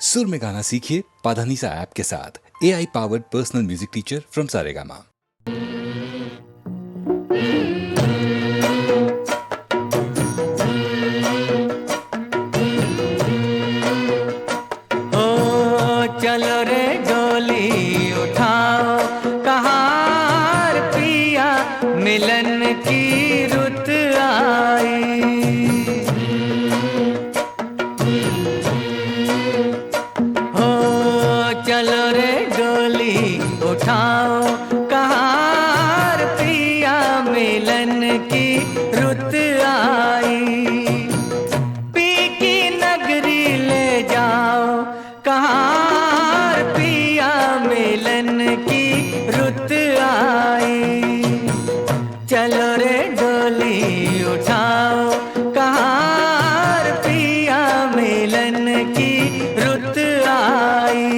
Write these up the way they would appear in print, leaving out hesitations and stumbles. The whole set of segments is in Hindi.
सुर में गाना सीखिए पाधानीसा ऐप के साथ। AI powered personal music teacher from Saregama. चलो रे डोली उठाओ कहार पिया मिलन की रुत आई। हो चलो रे डोली उठाओ कहार पिया मिलन की रुत आई। पी की नगरी ले जाओ कहार पिया मिलन की रुत आई। चलो रे डोली उठाओ कहार पिया मिलन की रुत आई।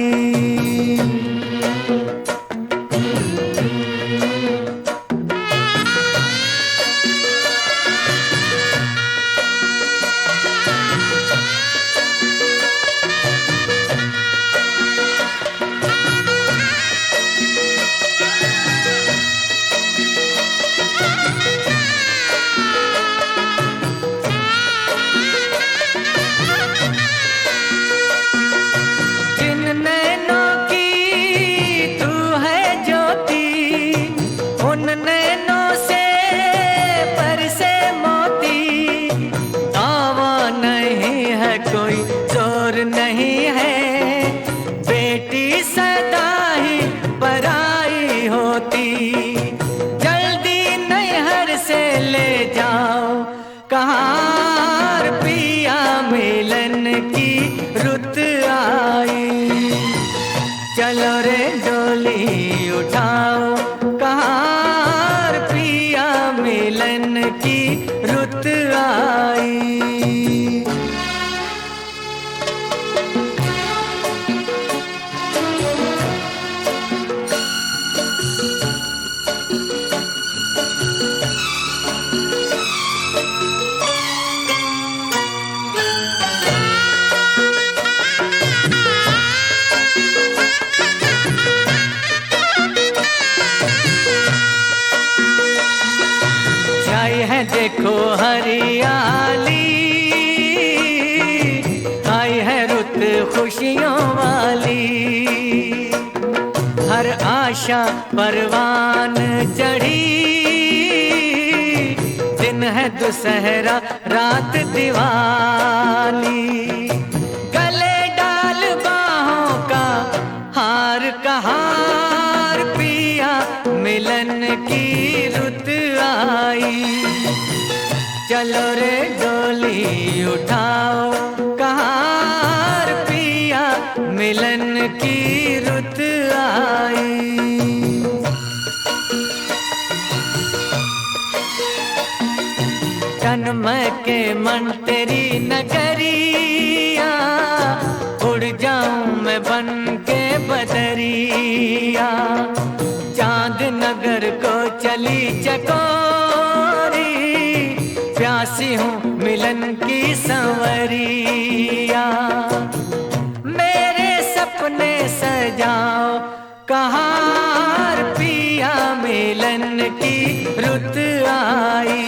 कोई जोर नहीं है बेटी सदा ही पराई होती। जल्दी नैहर से ले जाओ कहार पिया मिलन की रुत आई। चलो रे डोली उठाओ कहार पिया मिलन की रुत आई। है देखो हरियाली आई है रुत खुशियों वाली। हर आशा परवान चढ़ी दिन है दुसहरा रात दिवाली। गले डाल बाहों का हार कहार पिया मिलन की रुत आई। चलो रे डोली उठाओ कहार पिया मिलन की रुत आई। जन्म के मन तेरी नगरिया उड़ जाऊं मैं बन के बदरिया। चांद नगर को चली चकोरी प्यासी हूँ मिलन की संवरिया। मेरे सपने सजाओ कहार पिया मिलन की रुत आई।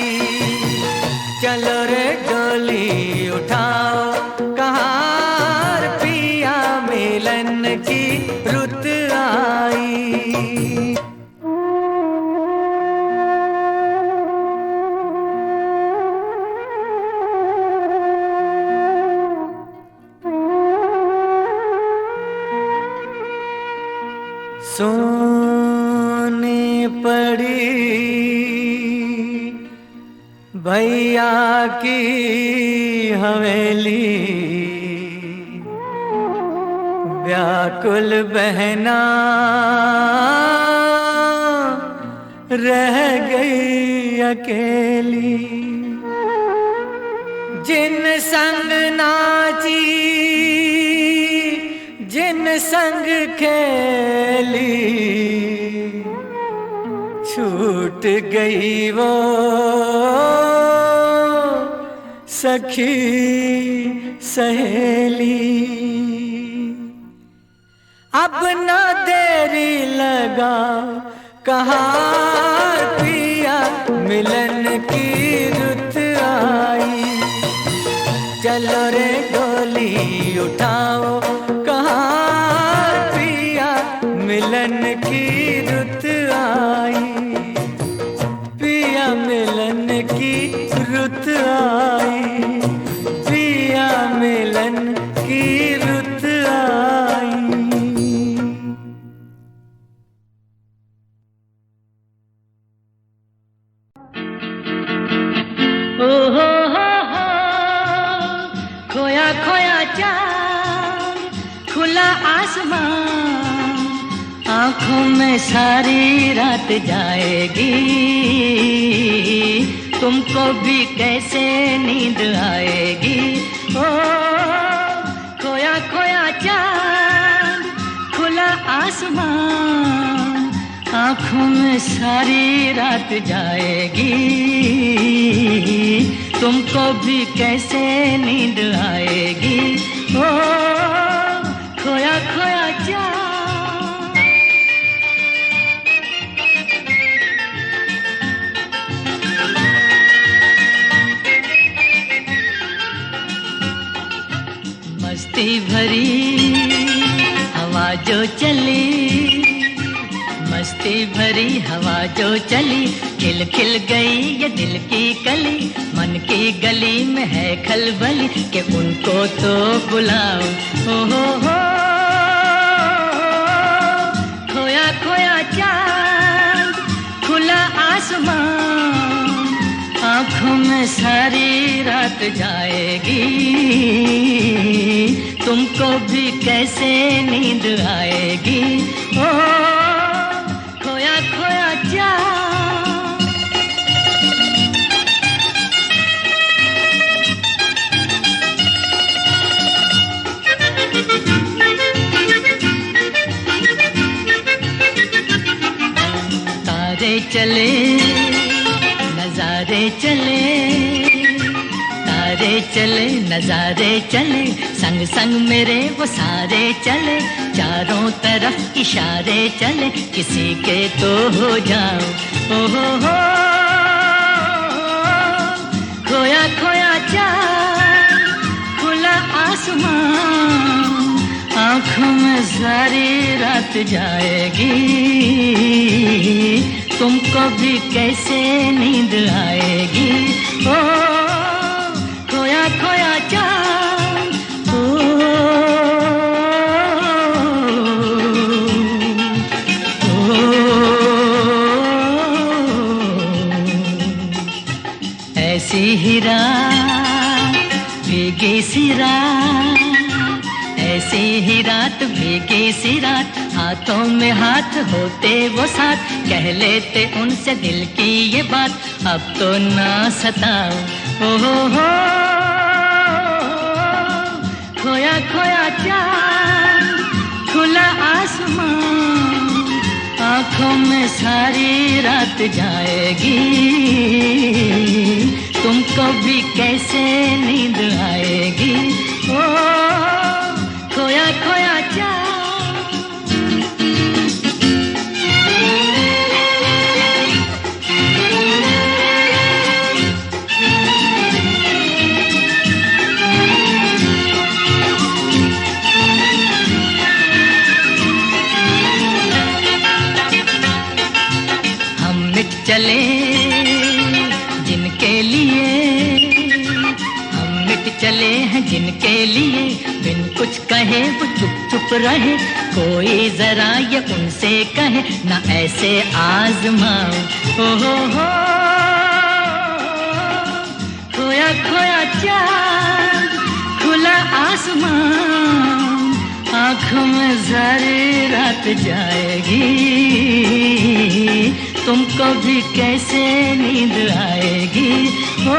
चलो रे डोली उठाओ कहार पिया मिलन की रुत आई। सोनी पड़ी भैया की हवेली। व्याकुल बहना रह गई अकेली। जिन संग नाची जिन संग खेली छूट गई वो सखी सहेली। अब ना देरी लगा कहाँ पिया मिलन की रुत आई। चलो रे डोली उठाओ कहाँ पिया मिलन की रुत आई। पिया मिलन की रुत आई, पिया मिलन की रुत आई। ओ हो, खोया खोया चाँद, खुला आसमान, आँखों में सारी रात जाएगी। तुमको भी कैसे नींद आएगी। ओ खोया खोया चाँद, खुला आसमान, आँखों में सारी रात जाएगी। तुमको भी कैसे नींद आएगी। ओ खोया खोया चाँद। मस्ती भरी हवा जो चली, मस्ती भरी हवा जो चली, खिल खिल गई ये दिल की कली। मन की गली में है खलबली कि उनको तो बुलाओ। ओ हो, खोया खोया चाँद, खुला आसमान, आँखों में सारी रात जाएगी। तुमको भी कैसे नींद आएगी। ओ खोया खोया चाँद। तारे चले नजारे चले, तारे चले नजारे चले, संग संग मेरे वो सारे चले। चारों तरफ इशारे चले, किसी के तो हो जाओ। ओ हो, खोया खोया चाँद, खुला आसमान, आँखों में सारी रात जाएगी। तुमको भी कैसे नींद आएगी। ओ खोया खोया चाँद। ऐसी ही रात भीगी सी रात, ऐसी ही रात भीगी सी रात, हाथों में हाथ होते वो साथ, कह लेते उनसे दिल की ये बात। अब तो ना सताओ। ओ हो, खोया खोया चाँद, खुला आसमान, आँखों में सारी रात जाएगी। तुमको भी कैसे नींद आएगी। ओ खोया खोया चाँद। हम मिट चले जिनके लिए, हम मिट चले हैं जिनके लिए, बिन कुछ कहे वो चुप चुप रहे। कोई जरा ये उनसे कहे ना ऐसे आजमाओ। ओ हो, खोया खोया चाँद, खुला आसमान, आँखों में सारी रात जाएगी। तुमको भी कैसे नींद आएगी। ओ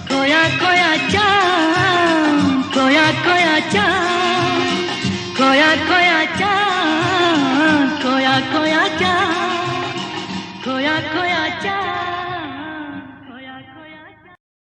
खोया खोया चाँद, खोया खोया चाँद, खोया खोया चाँद, खोया खोया चाँद, खोया खोया चाँद, खोया खोया चाँद।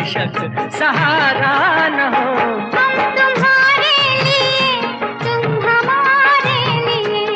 बेशक सहारा न हो। हम तुम्हारे लिए, तुम हमारे लिए।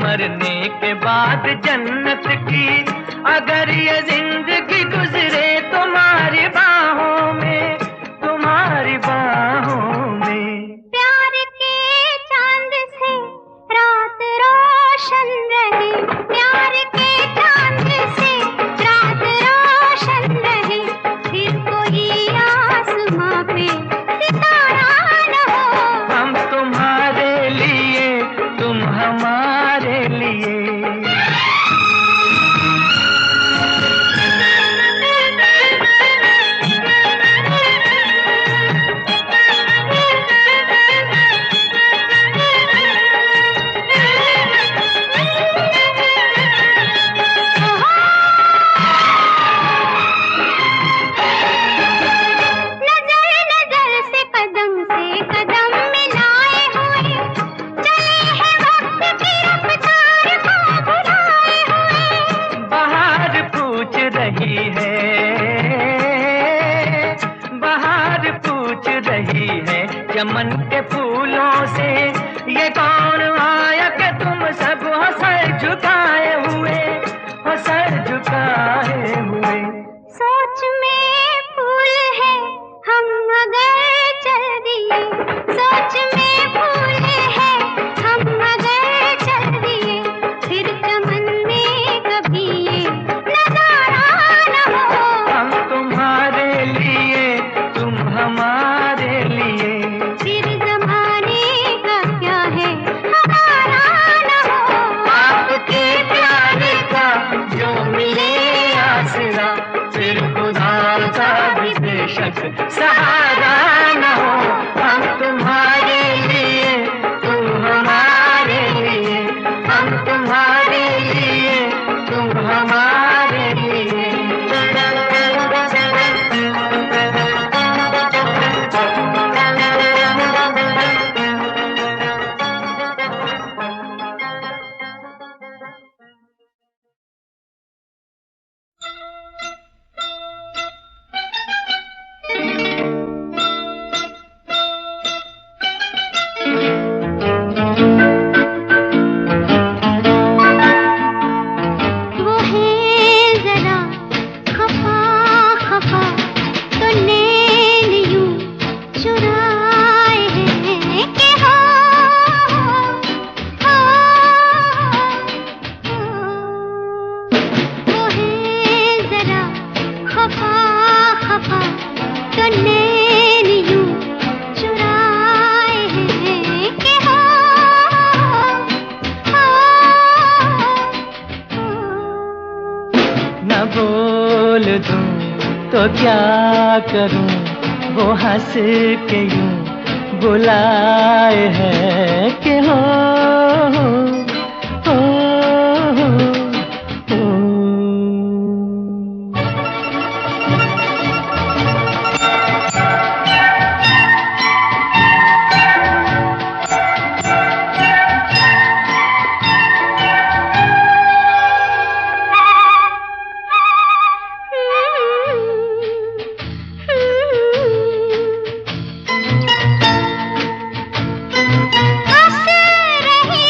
मरने के बाद जन्नत की, अगर ये जिंदगी गुजरे तुम्हारी बाहों में, तुम्हारी बाहों में। प्यार के चांद से रात रोशन रहे, प्यार के चांद से रात रोशन रहे, फिर कोई आसमां पे सितारा न हो। हम तुम्हारे लिए, तुम हमारे लिए। चमन के फूलों से ये कौन आया कि तुम सब हो सर झुकाए हुए, हो सर झुकाए हुए। सोच में फूल है हम अगर चल दिए, सोच में फूल है हम अगर चल दिए, फिर चमन में कभी ये नजारा न हो। हम तुम्हारे लिए, तुम हमारे लिए। फिर जमाने का क्या है हमारा न हो। आपके प्यार का जो मिले आसरा, फिर खुदा का भी बेशक सहारा न हो। हम तुम्हारे लिए, तुम हमारे लिए। हम तुम्हारे लिए, तुम हमारे लिए। वो है जरा खफा खफा, तो नैन यूं चुराए हैं कि हो, हो, वो है जरा खफा खफा, तो नैन यूं चुराए हैं कि हो, न बोल दूं तो क्या करूं, वो हंस के यूं बुलाए हैं कि हो, हो, हो, हो। हंस रही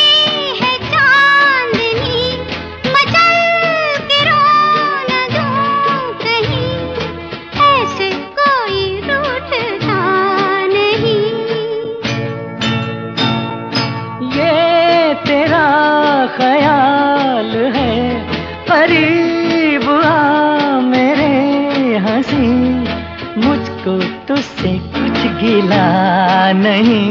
है चांदनी, मचल के रो न दूं कहीं, ऐसे कोई रूठता नहीं। ये तेरा ख्याल है, करीब आ मेरे हंसी, मुझको तुझसे कुछ गिला नहीं।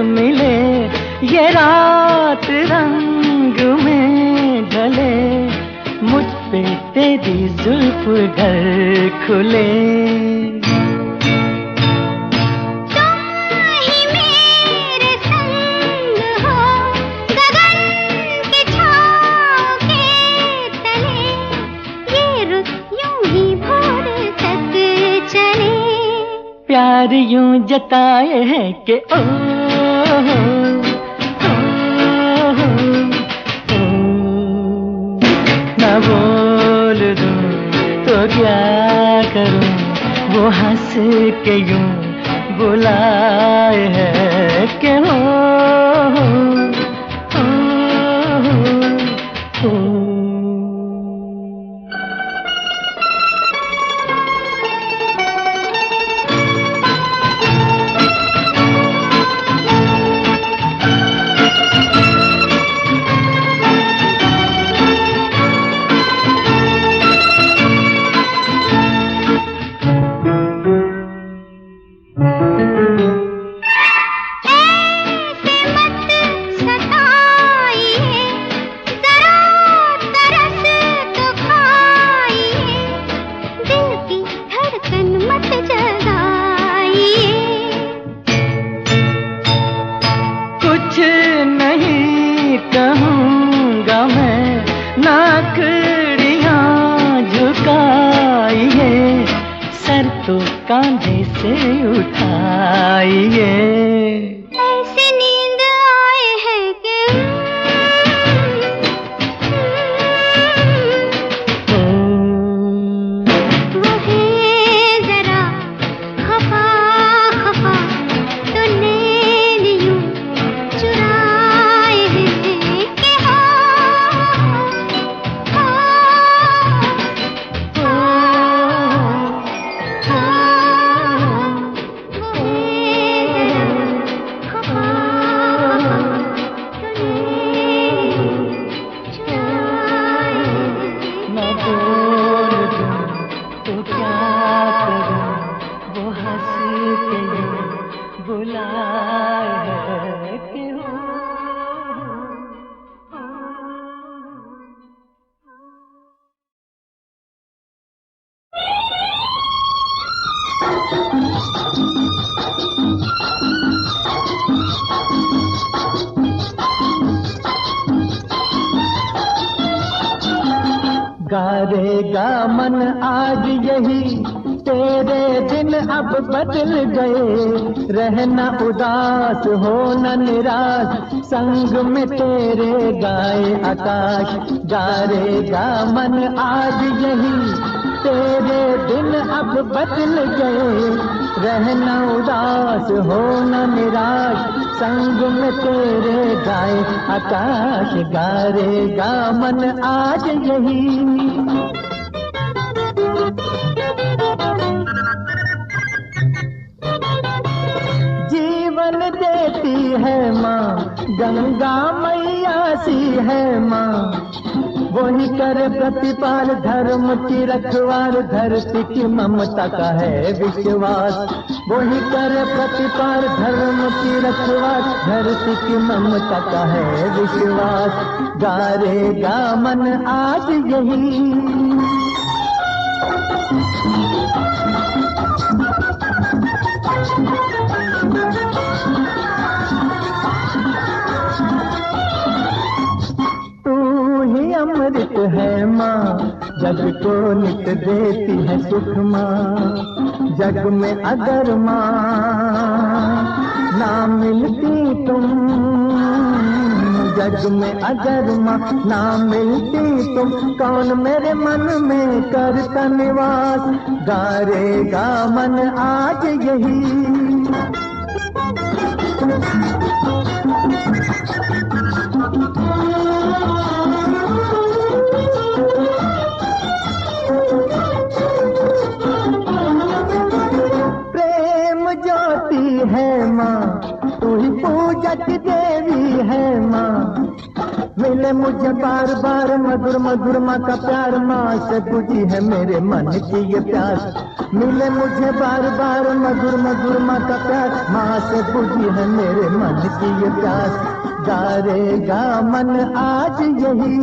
मिले, ये रात रंग में ढले, मुझ पे तेरी जुल्फ घर खुले। प्यार यूं जताए है कि ओ, ना बोल दूं तो क्या करूं, वो हंस के यूं बुलाए है कि हो, कांधे से उठाइए। ऐसी नींद आए है कि वो है जरा खफा खफा, तो नैन यूं चुराए हैं कि गारेगा मन आज यही, तेरे दिन अब बदल गए, रहना उदास होना निराश, संग में तेरे गाए आकाश। गारेगा मन आज यही, तेरे दिन अब बदल गए, रहना उदास होना निराश, संग में तेरे गाए आकाश। गारेगा मन आज यही। जीवन देती है माँ, गंगा मैया सी है माँ, वही करे प्रतिपाल धर्म की रखवार, धरती की ममता का है विश्वास। वही करे प्रतिपाल धर्म की रखवार, धरती की ममता का है विश्वास। गारेगा मन आज यही। अमृत है माँ, जग को नित देती है सुख माँ। जग में अगर माँ ना मिलती तुम, जग में अगर माँ ना मिलती तुम, कौन मेरे मन में करता निवास। गारेगा मन आज यही। है माँ तू ही पूजक देवी है माँ, मिले मुझे बार बार मधुर मधुर माँ का प्यार। माँ से बुझी है मेरे मन की ये प्यास, मिले मुझे बार बार मधुर मधुर माँ का प्यार, माँ से बुझी है मेरे मन की ये प्यास, गारेगा मन आज यही।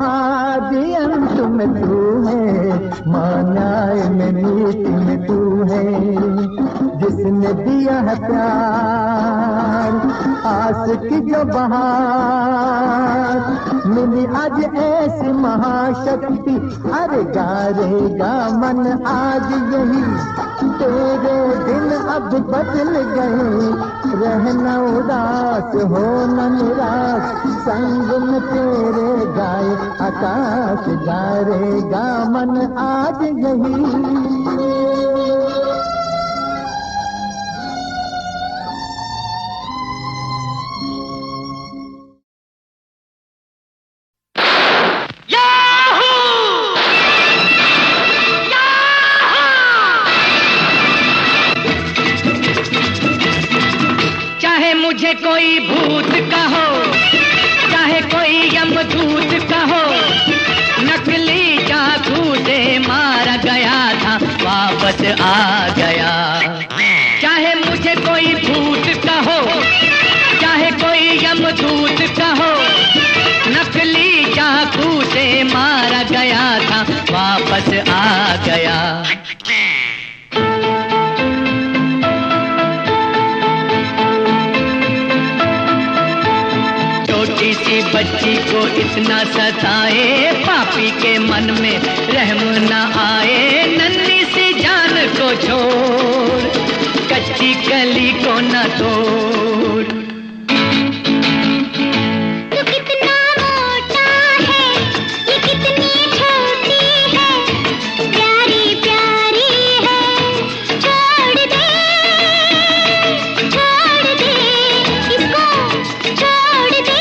आदि अंत में तू है, माँ न्याय में नीति में तू है, जिसने दिया है प्यार आस की जो बहार, मिली आज ऐसी महाशक्ति, अरे गारेगा मन आज यही। तेरे दिन अब बदल गए, रहना उदास हो न निराश, संग में तेरे गाए आकाश, गारेगा मन आज यही। मुझे कोई भूत कहो, चाहे कोई यमदूत कहो, नकली चाकू से मारा गया था वापस आ गया। चाहे मुझे कोई भूत कहो, चाहे कोई यमदूत कहो, नकली चाकू से मारा गया था वापस आ गया। किसी बच्ची को इतना सताए, पापी के मन में रहम न आए, नन्ही सी जान को छोड़, कच्ची कली को न तोड़। तू कितना मोटा है, ये कितनी छोटी है, प्यारी प्यारी है, छोड़ दे इसको, छोड़ दे।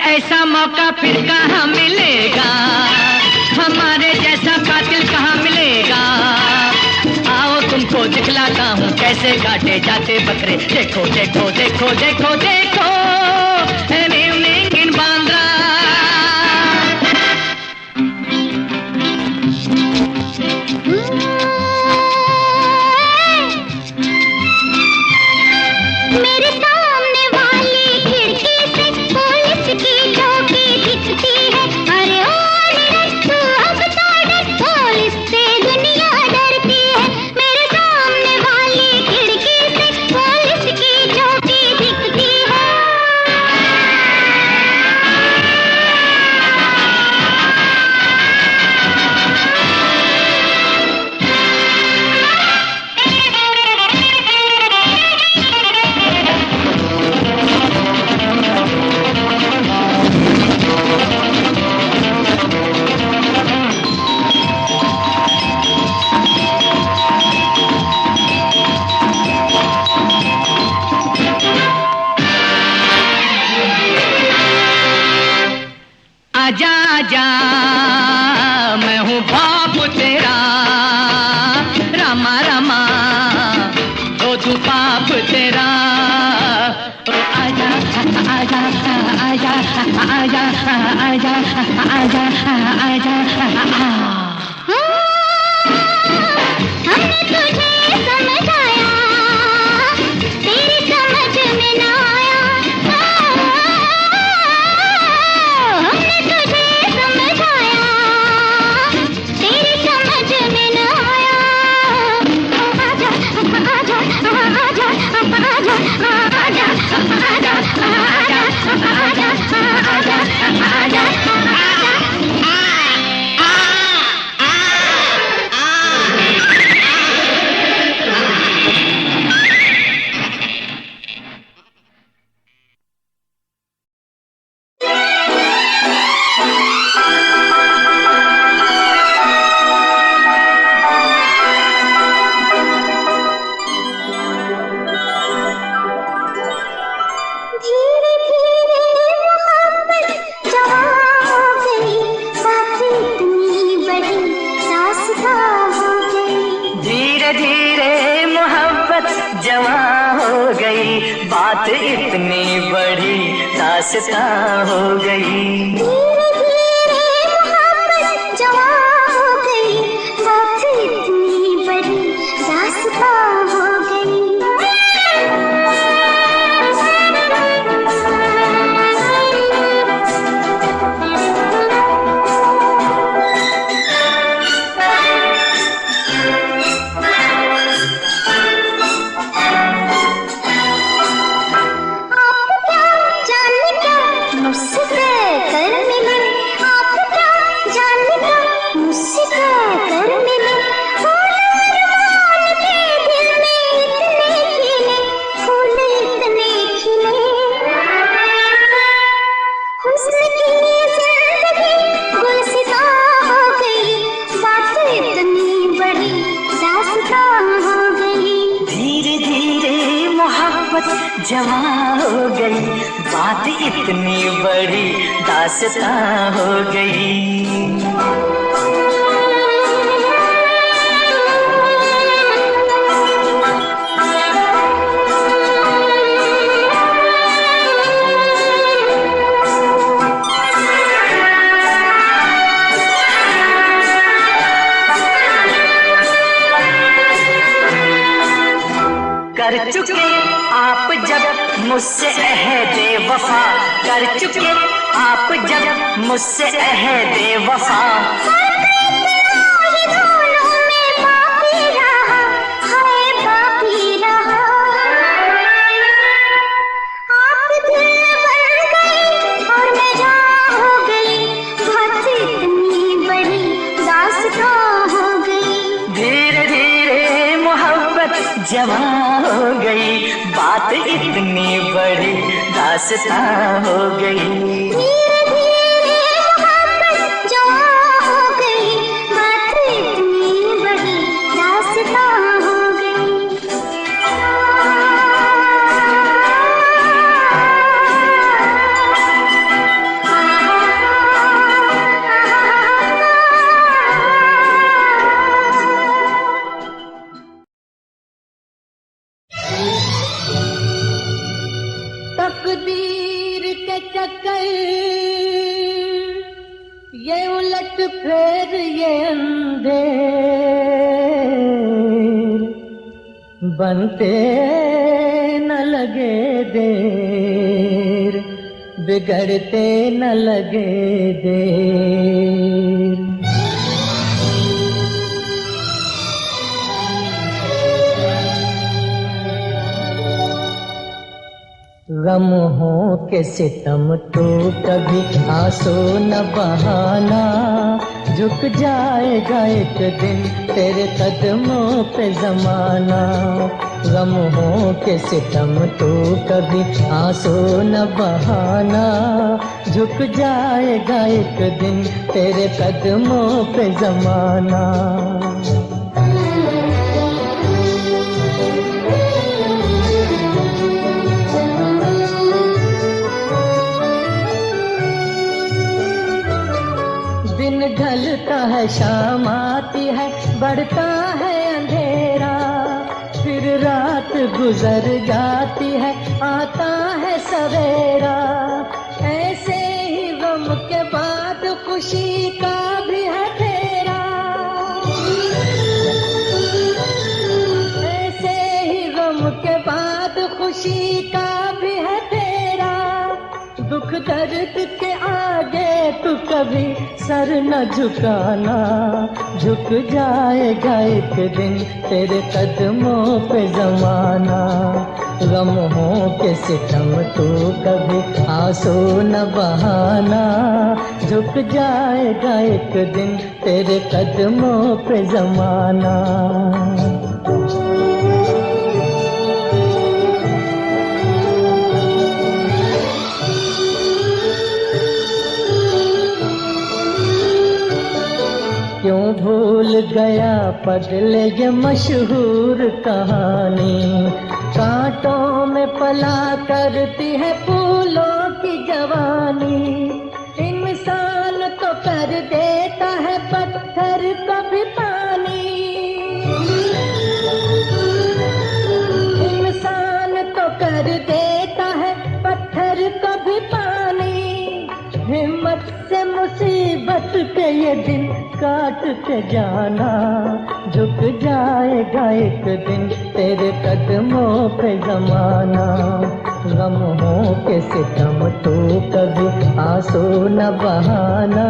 ऐसा मौका फिर कहाँ मिलेगा, हमारे जैसा कातिल कहाँ मिलेगा। आओ तुमको दिखलाता हूँ कैसे काटे जाते बकरे, देखो देखो देखो देखो देखो, an evening in बांद्रा। मेरे सामने वाली खिड़की से पुलिस की चौकी दिखती है, अरे ओ तू अब तो डर, पुलिस से दुनिया डरती है। मेरे सामने वाली खिड़की से पुलिस की चौकी दिखती है। आजा आजा मैं हूँ बाप तेरा, रामा रामा तो तू पाप तेरा। ओ आजा आजा आजा आजा आजा आजा आजा आजा। हमने तुझे समझाया, तेरी समझ में ना आया। हमने तुझे समझाया, तेरी समझ में ना आया। आजा आजा आजा आजा आजा। दास्तां हो गई। धीरे धीरे मोहब्बत जवां हो गई, बात इतनी बड़ी दास्तां हो गई। मुझसे कर मिले आप, क्या जानने का मुझसे कर मिले। फूल अरमान के दिल में इतने खिले, फूल इतने खिले। हुस्न की जिंदगी गुलसितां हो गई, बात इतनी बड़ी दास्तां हो गई। धीरे धीरे मोहब्बत जवां हो गई, बात इतनी बड़ी दास्तां हो गई। कर चुके आप जब मुझसे अहदे वफा, कर चुके आप जब मुझसे अहदे वफा। दोनों में बाकी रहा, हाय बाकी रहा। आप दिल बन गई और मैं जान हो गई, बात इतनी बड़ी दास्तां हो गई। धीरे धीरे मोहब्बत जवां हो गई, बात इतनी बड़ी दास्तां हो गई। धीरे धीरे मोहब्बत जवां हो गई, बात इतनी बड़ी दास्तां हो गई। तकदीर के चक्कर ये उलट फेर ये अंधेर, बनते न लगे देर, बिगड़ते न लगे देर। गम हो के सितम तो कभी आंसू न बहाना, झुक जाएगा एक दिन तेरे कदमों पे जमाना। गम हो के सितम तो कभी आंसू न बहाना, झुक जाएगा एक दिन तेरे कदमों पे जमाना। दिन ढलता है शाम आती है, बढ़ता है अंधेरा, फिर रात गुजर जाती है आता है सवेरा। ऐसे ही गम के बाद खुशी का भी है फेरा, ऐसे ही गम के बाद खुशी का भी है फेरा। दुख दर्द के आगे तू कभी सर न झुकाना, झुक जाएगा एक दिन तेरे कदमों पे जमाना। गम हो के सितम तू कभी आंसू न बहाना, झुक जाएगा एक दिन तेरे कदमों पे जमाना। क्यों भूल गया पगले ये मशहूर कहानी, कांटों में पला करती है फूलों की जवानी। इंसान तो कर देता है पत्थर को भी पानी, इंसान तो कर देता है पत्थर को भी पानी। कट के ये दिन काट के जाना, झुक जाएगा एक दिन तेरे कदमों पे जमाना। गमों के सितम तू कभी आंसू न बहाना,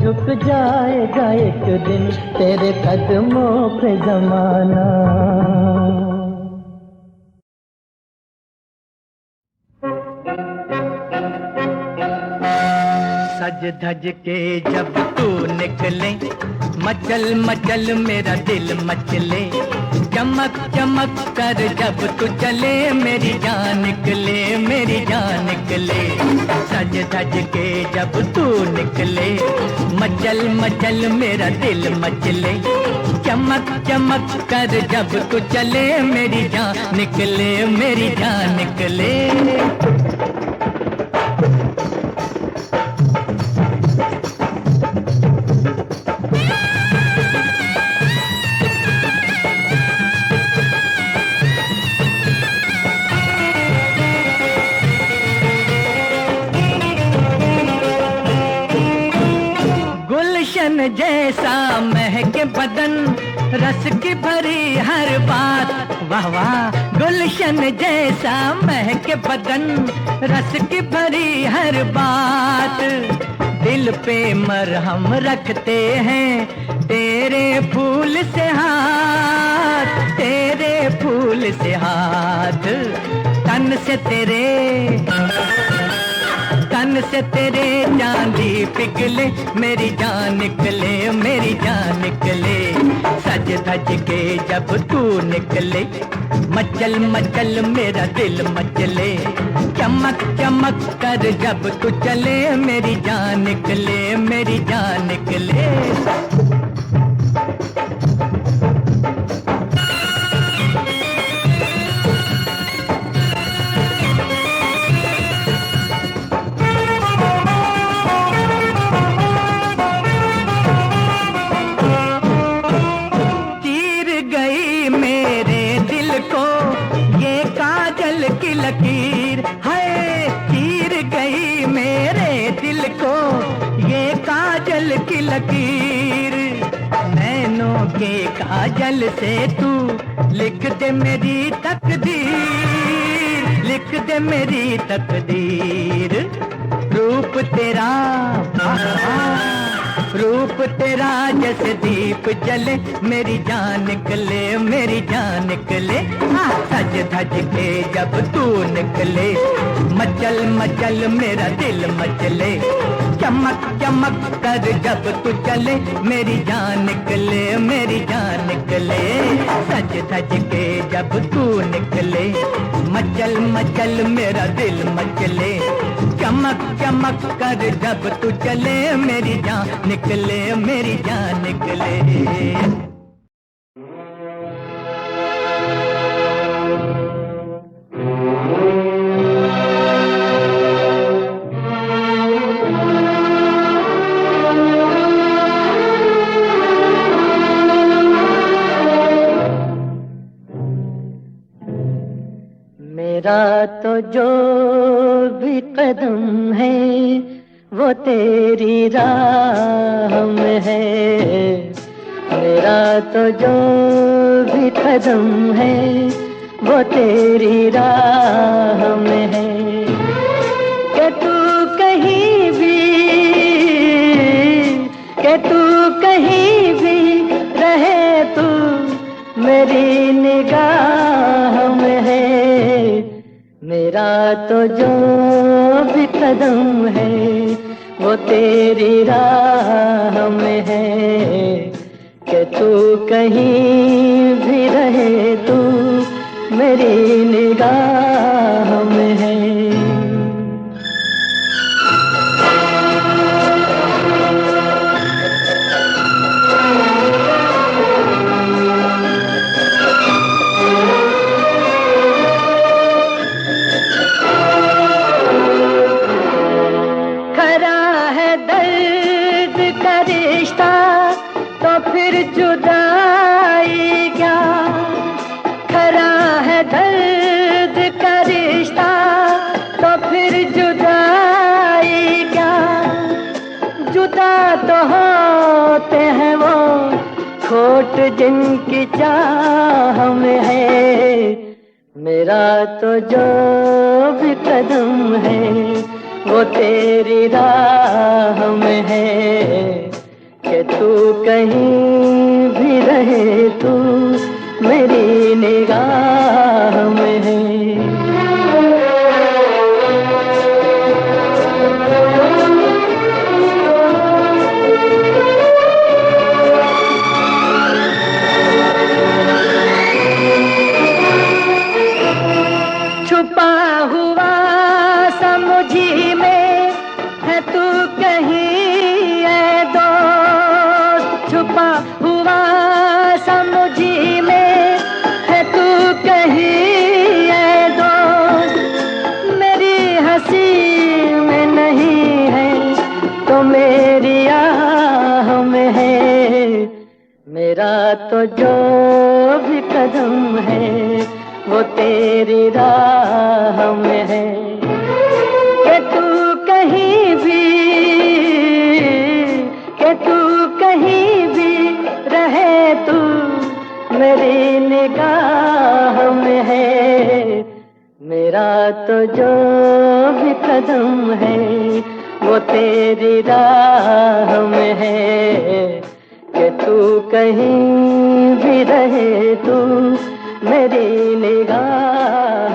झुक जाएगा एक दिन तेरे कदमों पे जमाना। सज धज के जब तू निकले, मचल मचल मेरा दिल मचले। चमक चमक कर जब तू चले, मेरी जान निकले, मेरी जान निकले। सज धज के जब तू निकले, मचल मचल मेरा दिल मचले। चमक चमक कर जब तू चले, मेरी जान निकले, मेरी जान निकले। गुलशन जैसा महके बदन, रस की भरी हर बात। वाह वाह, गुलशन जैसा महके बदन, रस की भरी हर बात। दिल पे मरहम रखते हैं तेरे फूल से हाथ, तेरे फूल से हाथ। तन से तेरे, तन से तेरे चांदी पिघले, मेरी जान निकले, मेरी जान निकले। सज धज के जब तू निकले, मचल मचल मेरा दिल मचले। चमक चमक कर जब तू चले, मेरी जान निकले, मेरी जान निकले। लकीर है तीर गई मेरे दिल को, ये काजल की लकीर। नैनों के काजल से तू लिख दे मेरी तकदीर, लिख दे मेरी तकदीर। रूप तेरा, रूप तेरा जैसे दीप जले, मेरी जान निकले, मेरी जान निकले। सज धज के जब तू निकले, मचल मचल मेरा दिल मचले। चमक चमक कर जब तू चले, मेरी जान निकले, मेरी जान निकले। सज धज के जब तू निकले, मचल मचल मेरा दिल मचले। चमक चमक कर जब तू चले, मेरी जान निकले, मेरी जान निकले। मेरा तो जो भी कदम है, वो तेरी राह में है। मेरा तो जो भी कदम है, वो तेरी राह में है। कि तू कहीं भी, कि तू कहीं भी रहे, तू मेरी निगाह में है। मेरा तो जो भी कदम है, वो तेरी राह में है। कि तू कहीं भी रहे, तू मेरी निगाह में है। फिर जुदाई क्या, खरा है दर्द जुदा तो होते हैं वो, खोट जिनकी चाह में है। मेरा तो जो भी कदम है वो तेरी राह में है, कि तू कहीं भी रहे तू मेरी निगाह में है। छुपा हुआ समझी में है तू कहीं ऐ दोस्त, छुपा हुआ समझी में है तू कहीं ऐ दोस्त। मेरी हंसी में नहीं है तो मेरी आह में है। मेरा तो जो भी कदम है वो तेरी राह में है, कि तू कहीं भी, कि तू कहीं भी रहे तू मेरी निगाह में है। मेरा तो जो भी कदम है वो तेरी राह में है, कि तू कहीं भी रहे तू मेरी निगाह